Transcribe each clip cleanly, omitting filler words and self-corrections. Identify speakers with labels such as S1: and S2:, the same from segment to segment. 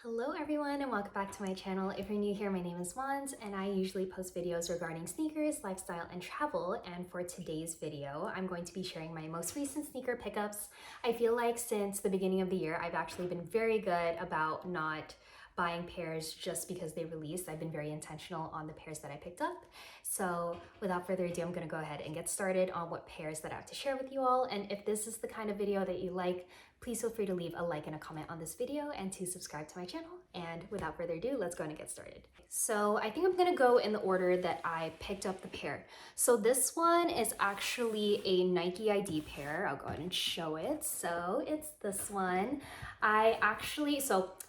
S1: Hello everyone and welcome back to my channel. If you're new here, my name is Wmns and I usually post videos regarding sneakers, lifestyle, and travel. And for today's video, I'm going to be sharing my most recent sneaker pickups. I feel like since the beginning of the year, I've actually been very good about not buying pairs just because they released. I've been very intentional on the pairs that I picked up. So without further ado, I'm gonna go ahead and get started on what pairs that I have to share with you all. And if this is the kind of video that you like, please feel free to leave a like and a comment on this video and to subscribe to my channel. And without further ado, let's go ahead and get started. So I think I'm gonna go in the order that I picked up the pair. So this one is actually a Nike ID pair. I'll go ahead and show it. So it's this one. I'm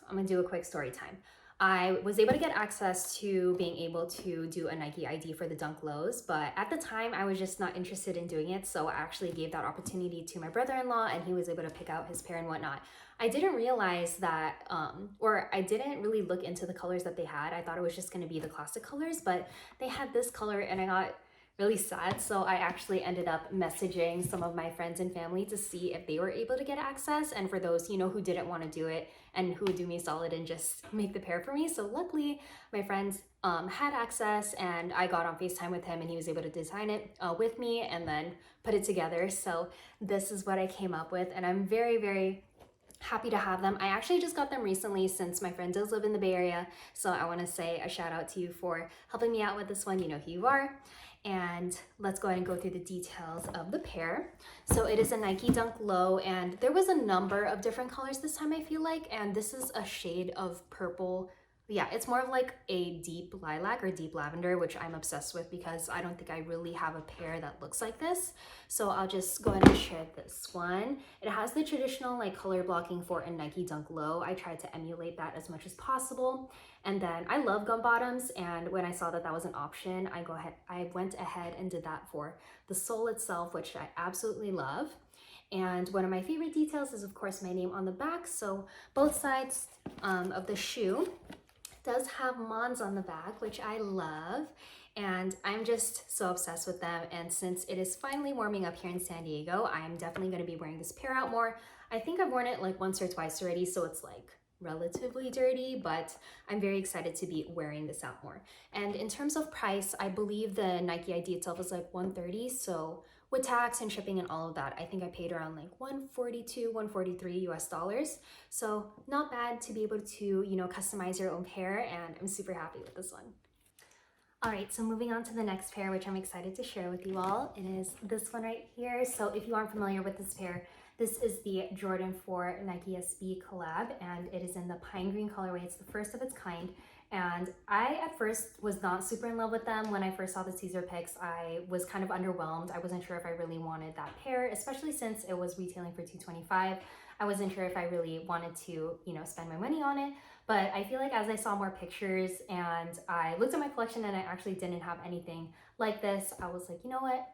S1: gonna do a quick story time. I was able to get access to being able to do a Nike ID for the Dunk Lows, but at the time I was just not interested in doing it. So I actually gave that opportunity to my brother-in-law and he was able to pick out his pair and whatnot. I didn't realize that, or I didn't really look into the colors that they had. I thought it was just gonna be the classic colors, but they had this color and I got really sad. So I actually ended up messaging some of my friends and family to see if they were able to get access. And for those, who didn't want to do it and who would do me solid and just make the pair for me. So luckily my friends had access and I got on FaceTime with him and he was able to design it with me and then put it together. So this is what I came up with and I'm very, very happy to have them. I actually just got them recently since my friend does live in the Bay Area. So I want to say a shout out to you for helping me out with this one. You know who you are. And let's go ahead and go through the details of the pair. So it is a Nike Dunk Low and there was a number of different colors this time I feel like, and this is a shade of purple. Yeah, it's more of like a deep lilac or deep lavender, which I'm obsessed with because I don't think I really have a pair that looks like this. So I'll just go ahead and share this one. It has the traditional like color blocking for a Nike Dunk Low. I tried to emulate that as much as possible. And then I love gum bottoms, and when I saw that that was an option, I went ahead and did that for the sole itself, which I absolutely love. And one of my favorite details is of course my name on the back. So both sides of the shoe does have Mons on the back, which I love. And I'm just so obsessed with them. And since it is finally warming up here in San Diego, I'm definitely gonna be wearing this pair out more. I think I've worn it like once or twice already, so it's like relatively dirty, but I'm very excited to be wearing this out more. And in terms of price, I believe the Nike ID itself is like $130. So with tax and shipping and all of that, I think I paid around like $142, $143 US. So not bad to be able to, customize your own pair, and I'm super happy with this one. All right, so moving on to the next pair, which I'm excited to share with you all. It is this one right here. So if you aren't familiar with this pair, this is the Jordan 4 Nike SB collab, and it is in the pine green colorway. It's the first of its kind. And I at first was not super in love with them. When I first saw the teaser pics, I was kind of underwhelmed. I wasn't sure if I really wanted that pair, especially since it was retailing for $225. I wasn't sure if I really wanted to, spend my money on it. But I feel like as I saw more pictures and I looked at my collection and I actually didn't have anything like this, I was like, you know what?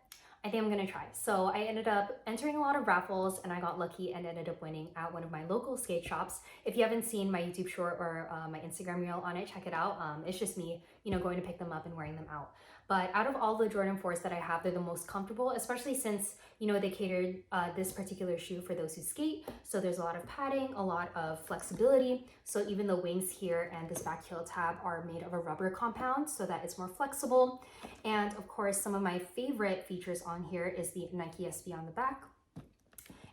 S1: I think I'm gonna try. So I ended up entering a lot of raffles and I got lucky and ended up winning at one of my local skate shops. If you haven't seen my YouTube short or my Instagram reel on it, check it out. It's just me, going to pick them up and wearing them out. But out of all the Jordan 4s that I have, they're the most comfortable, especially since, they catered this particular shoe for those who skate. So there's a lot of padding, a lot of flexibility. So even the wings here and this back heel tab are made of a rubber compound so that it's more flexible. And of course, some of my favorite features on here is the Nike SB on the back.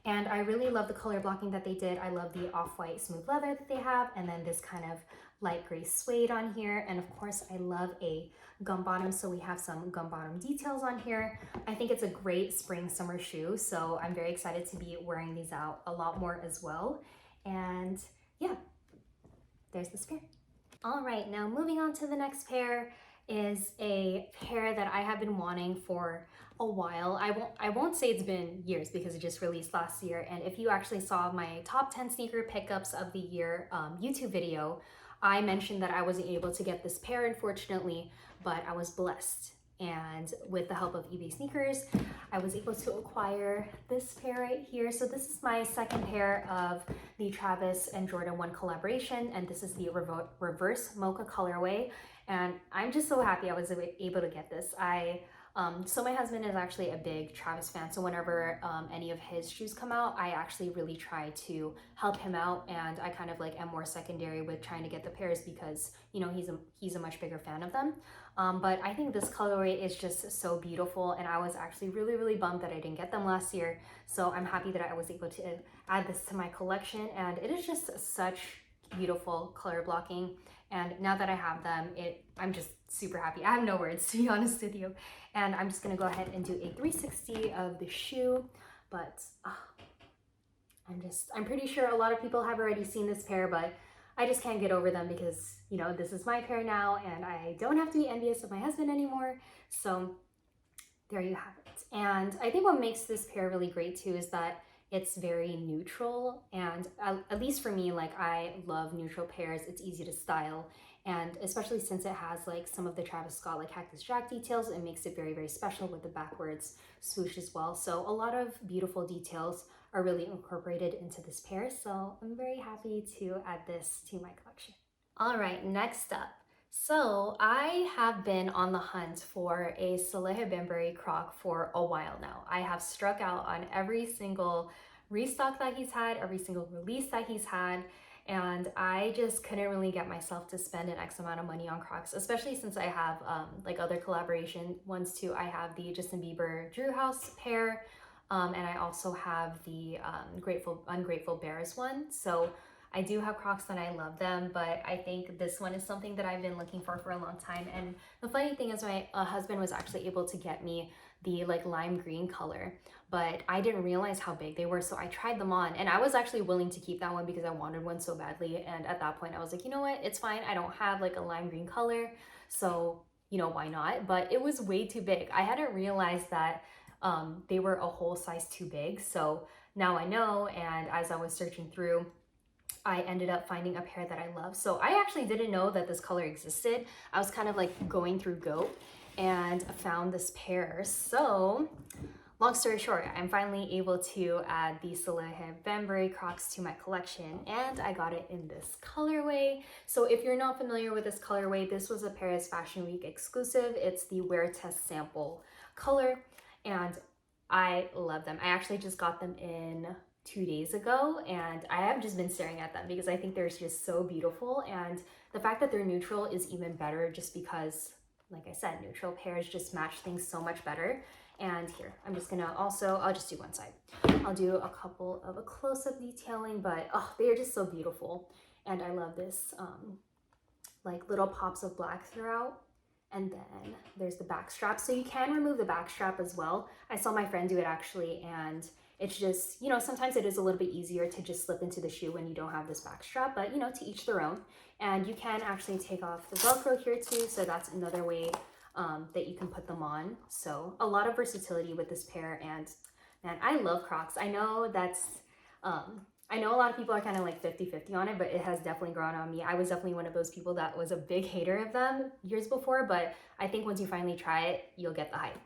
S1: And I really love the color blocking that they did. I love the off-white smooth leather that they have, and then this kind of light gray suede on here. And of course, I love a gum bottom, so we have some gum bottom details on here. I think it's a great spring summer shoe, so I'm very excited to be wearing these out a lot more as well. And yeah, there's this pair. All right, now moving on to the next pair is a pair that I have been wanting for a while. I won't say it's been years because it just released last year. And if you actually saw my top 10 sneaker pickups of the year YouTube video, I mentioned that I wasn't able to get this pair, unfortunately, but I was blessed. And with the help of eBay Sneakers, I was able to acquire this pair right here. So this is my second pair of the Travis and Jordan 1 collaboration, and this is the reverse Mocha colorway. And I'm just so happy I was able to get this. I So my husband is actually a big Travis fan, so whenever any of his shoes come out, I actually really try to help him out, and I kind of like am more secondary with trying to get the pairs because, you know, he's a much bigger fan of them. But I think this colorway is just so beautiful, and I was actually really bummed that I didn't get them last year. So I'm happy that I was able to add this to my collection, and it is just such beautiful color blocking. And now that I have them, I'm just super happy. I have no words, to be honest with you. And I'm just gonna go ahead and do a 360 of the shoe, but I'm pretty sure a lot of people have already seen this pair, but I just can't get over them because, you know, this is my pair now and I don't have to be envious of my husband anymore. So there you have it. And I think what makes this pair really great too is that it's very neutral, and at least for me, like, I love neutral pairs. It's easy to style, and especially since it has like some of the Travis Scott like Cactus Jack details, it makes it very special with the backwards swoosh as well. So a lot of beautiful details are really incorporated into this pair, so I'm very happy to add this to my collection. All right, next up. So I have been on the hunt for a Saleha Bimberry croc for a while now. I have struck out on every single restock that he's had, every single release that he's had, and I just couldn't really get myself to spend an X amount of money on Crocs, especially since I have like other collaboration ones too. I have the Justin Bieber Drew House pair, and I also have the Ungrateful Bears one. So I do have Crocs and I love them, but I think this one is something that I've been looking for a long time. And the funny thing is my husband was actually able to get me the like lime green color, but I didn't realize how big they were. So I tried them on and I was actually willing to keep that one because I wanted one so badly. And at that point I was like, you know what, it's fine. I don't have like a lime green color. So, you know, why not? But it was way too big. I hadn't realized that they were a whole size too big. So now I know. And as I was searching through, I ended up finding a pair that I love. So I actually didn't know that this color existed. I was kind of like going through GOAT and found this pair. So long story short, I'm finally able to add the Saleha Bimberry Crocs to my collection, and I got it in this colorway. So if you're not familiar with this colorway, this was a Paris Fashion Week exclusive. It's the Wear Test Sample color, and I love them. I actually just got them in 2 days ago, and I have just been staring at them because I think they're just so beautiful, and the fact that they're neutral is even better just because, like I said, neutral pairs just match things so much better. And here, I'm just gonna also, I'll just do one side. I'll do a couple of a close-up detailing, but oh, they are just so beautiful. And I love this like little pops of black throughout. And then there's the back strap. So you can remove the back strap as well. I saw my friend do it actually, and it's just, you know, sometimes it is a little bit easier to just slip into the shoe when you don't have this back strap, but you know, to each their own. And you can actually take off the Velcro here too, so that's another way that you can put them on. So a lot of versatility with this pair, and man, I love Crocs. I know that's, I know a lot of people are kind of like 50-50 on it, but it has definitely grown on me. I was definitely one of those people that was a big hater of them years before, but I think once you finally try it, you'll get the hype.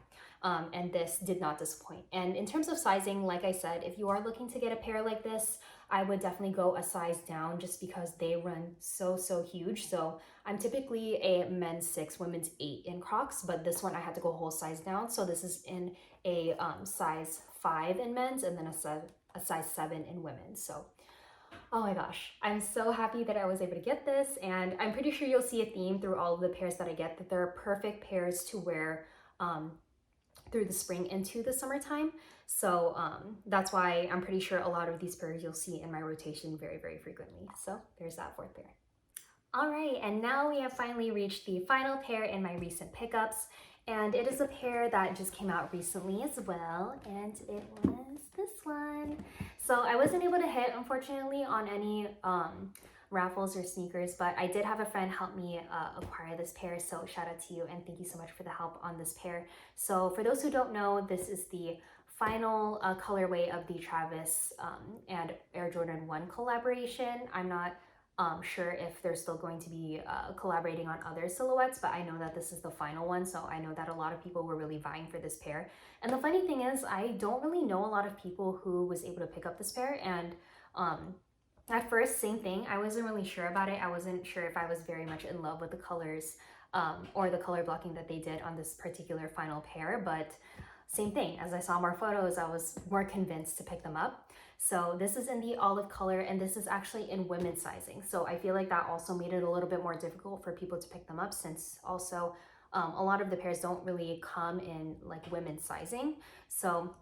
S1: And this did not disappoint. And in terms of sizing, like I said, if you are looking to get a pair like this, I would definitely go a size down just because they run so huge. So I'm typically a men's 6, women's 8 in Crocs, but this one I had to go a whole size down. So this is in a size 5 in men's and then a size 7 in women's. So oh my gosh, I'm so happy that I was able to get this, and I'm pretty sure you'll see a theme through all of the pairs that I get, that they're perfect pairs to wear through the spring into the summertime. So that's why I'm pretty sure a lot of these pairs you'll see in my rotation very frequently. So there's that 4th pair. All right, and now we have finally reached the final pair in my recent pickups, and it is a pair that just came out recently as well, and it was this one. So I wasn't able to hit, unfortunately, on any raffles or sneakers, but I did have a friend help me acquire this pair, so shout out to you and thank you so much for the help on this pair. So for those who don't know, this is the final colorway of the Travis and Air Jordan 1 collaboration. I'm not sure if they're still going to be collaborating on other silhouettes, but I know that this is the final one, so I know that a lot of people were really vying for this pair. And the funny thing is, I don't really know a lot of people who was able to pick up this pair, and at first, same thing, I wasn't really sure about it. I wasn't sure if I was very much in love with the colors or the color blocking that they did on this particular final pair, but same thing. As I saw more photos, I was more convinced to pick them up. So this is in the olive color, and this is actually in women's sizing. So I feel like that also made it a little bit more difficult for people to pick them up, since also a lot of the pairs don't really come in like women's sizing. So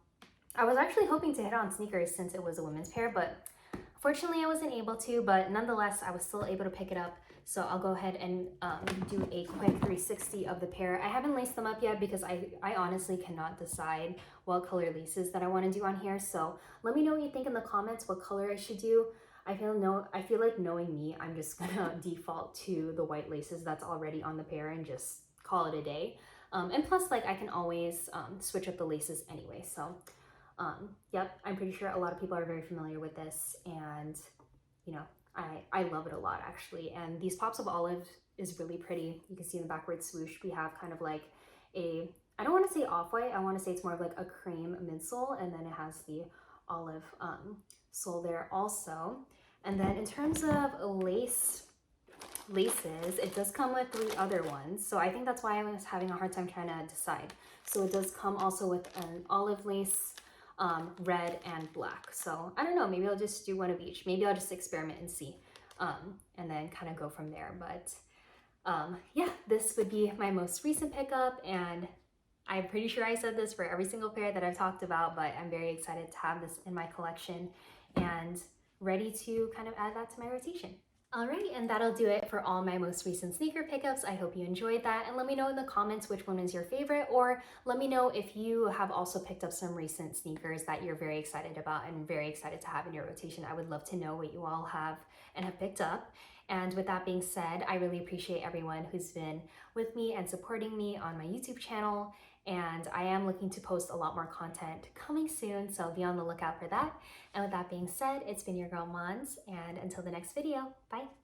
S1: I was actually hoping to hit on sneakers since it was a women's pair, but fortunately I wasn't able to, but nonetheless, I was still able to pick it up. So I'll go ahead and do a quick 360 of the pair. I haven't laced them up yet because I honestly cannot decide what color laces that I want to do on here. So let me know what you think in the comments, what color I should do. I feel like, knowing me, I'm just gonna default to the white laces that's already on the pair and just call it a day. And plus, like, I can always switch up the laces anyway. So yep, I'm pretty sure a lot of people are very familiar with this, and you know, I love it a lot actually. And these pops of olive is really pretty. You can see in the backward swoosh, we have kind of like a, I don't want to say off-white, I want to say it's more of like a cream midsole, and then it has the olive sole there also. And then in terms of laces, it does come with 3 other ones. So I think that's why I was having a hard time trying to decide. So it does come also with an olive lace, red and black. So I don't know, maybe I'll just do one of each. Maybe I'll just experiment and see, and then kind of go from there. But yeah, this would be my most recent pickup, and I'm pretty sure I said this for every single pair that I've talked about, but I'm very excited to have this in my collection and ready to kind of add that to my rotation. Alright, and that'll do it for all my most recent sneaker pickups. I hope you enjoyed that, and let me know in the comments which one is your favorite, or let me know if you have also picked up some recent sneakers that you're very excited about and very excited to have in your rotation. I would love to know what you all have and have picked up. And with that being said, I really appreciate everyone who's been with me and supporting me on my YouTube channel, and I am looking to post a lot more content coming soon, so be on the lookout for that. And with that being said, it's been your girl Mons, and until the next video, bye!